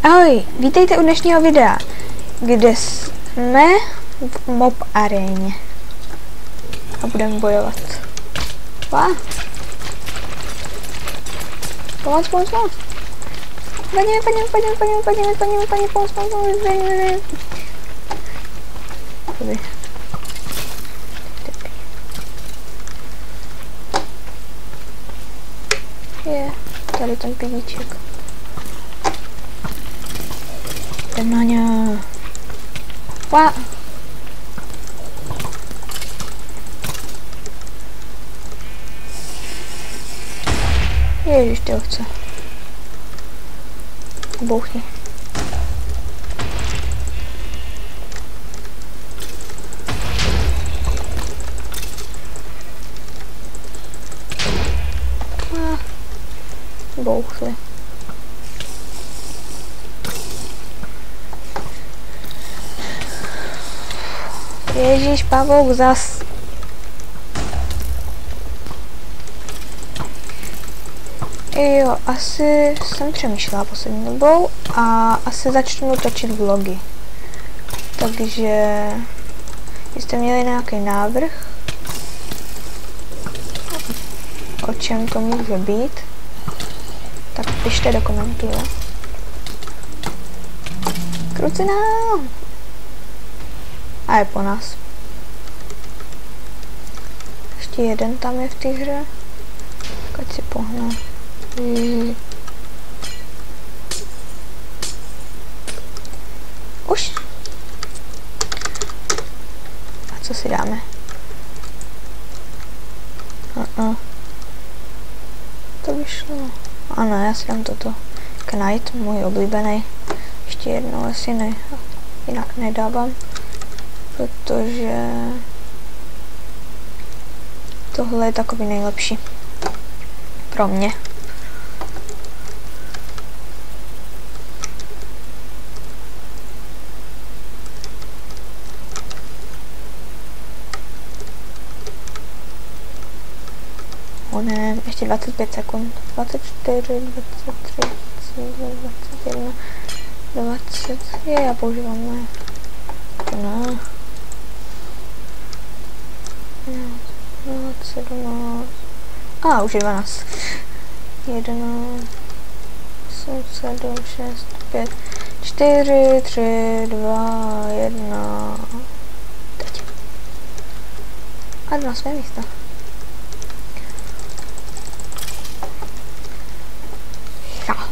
Ahoj, vítejte u dnešního videa, kde jsme v mob aréně a budeme bojovat. Pomoc. Padni, pomoc. Je, tady ten pidíček. Jdem na ně. Ježiš, ty ovce. Bouchni. Bouchli. Ježíš, pavouk zas. Jo, asi jsem přemýšlela poslední dobou a asi začnu točit vlogy. Takže, jste měli nějaký návrh, o čem to může být, tak pište do komentů. Krucina! A je po nás. Ještě jeden tam je v té hře. Ať si pohne. Už. A co si dáme? To by šlo. Ano, já si dám toto. Knight, můj oblíbený. Ještě jednou asi ne. Jinak nedávám. Protože tohle je takový nejlepší pro mě. Ne, ještě 25 sekund. 24, 23, 22, 21, 20. Já používám ne. To ne. 17. Už je 12. 11. 8, 7, 6, 5, 4, 3, 2, 1. Teď. A jdu na své místo.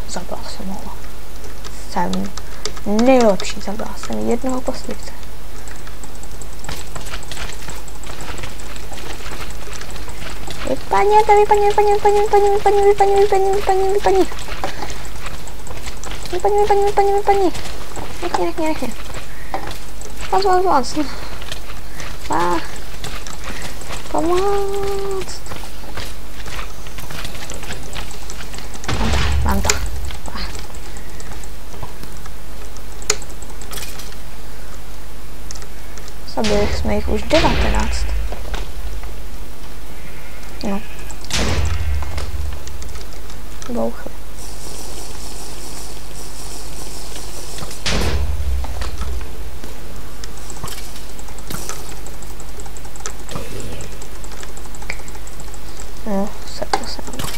Zabila jsem ho. Jsem nejlepší, zabila jsem jednoho kostlivce. Vypadněte. Nechně. Pomoc. Pomoc. Mám to. Zabili jsme jich už 19. No. Bouchli. No, sekl se nám.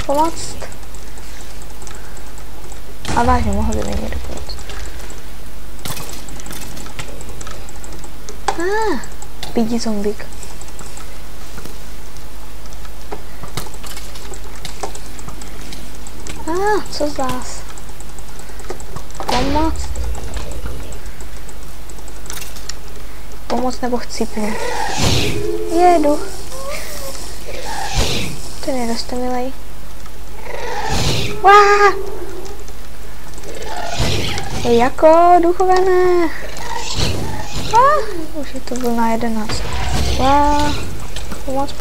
Pomoct. A vážně, mohl by mi někdo pomoct. Pídí zombík. Co zás? Pomoc nebo chcípně? Jedu. Ten je dost milej. Je jako duchované. Už je to byl na 11. Pomoc.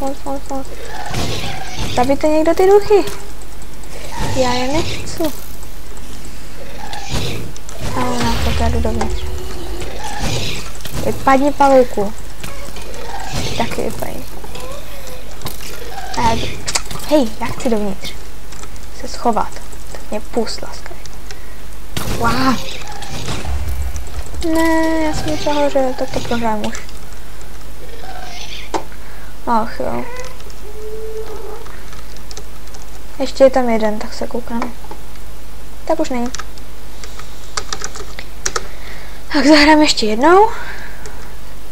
Zabijte někdo ty duchy. Já je nechci. Já jdu dovnitř. Vypadni, pavouku. Taky vypadni. Hej, já chci dovnitř. Se schovat. Tak mě pust, laskavě. Wow. Ne, já jsem něco hořel, tak to prohrám už. Ach jo. Ještě je tam jeden, tak se koukám. Tak už není. Tak zahrám ještě jednou.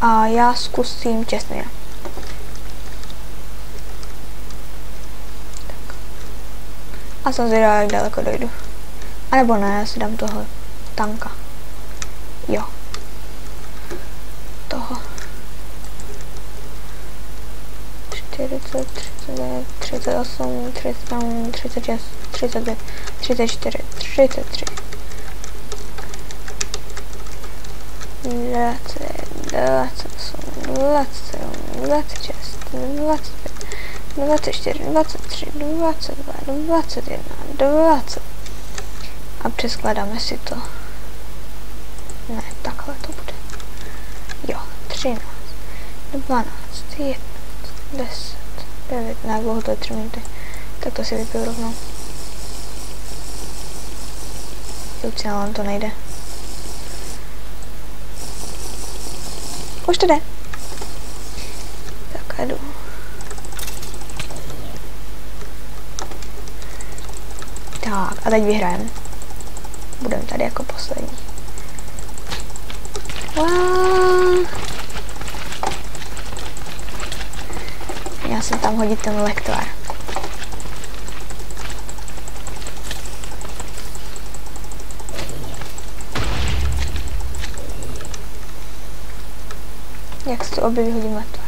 A já zkusím Čestmíra. A jsem zvědavá, jak daleko dojdu. A nebo ne, já si dám toho tanka. Jo. Toho. 40, 39, 38, 37, 36, 35, 34, 33. 20, 28, 27, 26, 25, 24, 23, 22, 21, 20. A přeskladáme si to. Ne, takhle to bude. Jo, 13, 12, 11, 10, 9, ne, dlouho to je 3 minuty. Tak to si vypiju rovnou. Lucián, to nejde. Už to jde. Tak a jdu. Tak a teď vyhrajeme. Budeme tady jako poslední. Wow. Já jsem tam hodit ten lektvar. Jak se to objeví, hodím lektvar.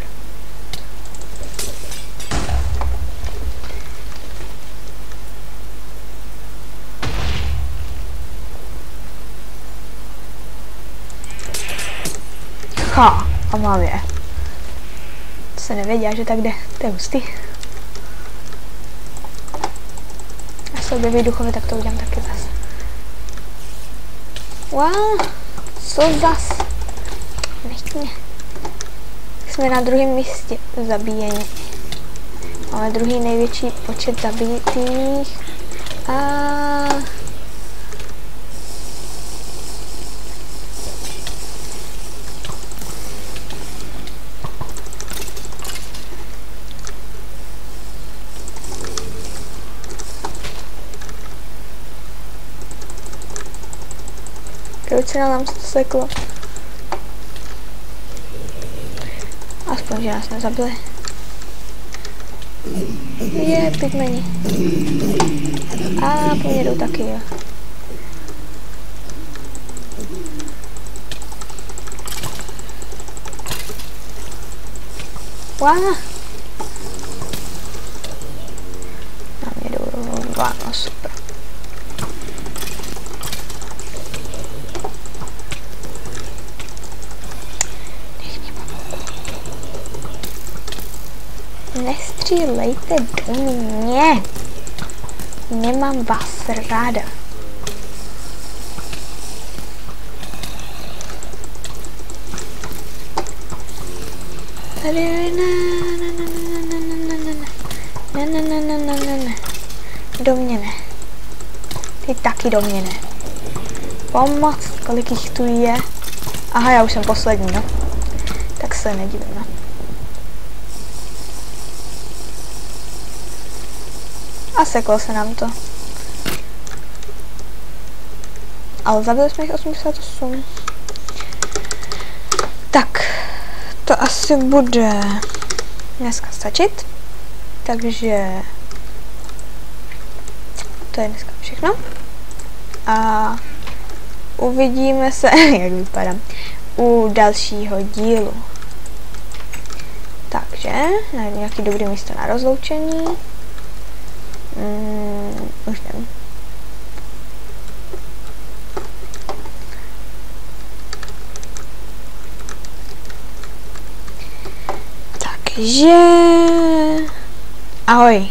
Ha, a mám je. To se nevěděla, že tak jde. To je hustý. Až se objeví duchově, tak to udělám taky zas. Wow, co zas? Nech mě. Jsme na druhém místě zabíjení. Máme druhý největší počet zabitých. A proč nám se to seklo? Aspoň, že nás nezabili. Je, pigmeni. A po mě jdou taky, jo. Wow. Na mě jdou rovnou 2, no super. Nestřílejte do mě. Nemám vás ráda. Tady ne. Do mě ne. Ty taky do mě ne. Pomoc, kolik jich tu je. Aha, já už jsem poslední, no. Tak se nedívím, no. A seklo se nám to. Ale zabili jsme jich 88. Tak, to asi bude dneska stačit. Takže to je dneska všechno. A uvidíme se, jak vypadám, u dalšího dílu. Takže najdu nějaký dobrý místo na rozloučení. Už nevím. Takže ahoj.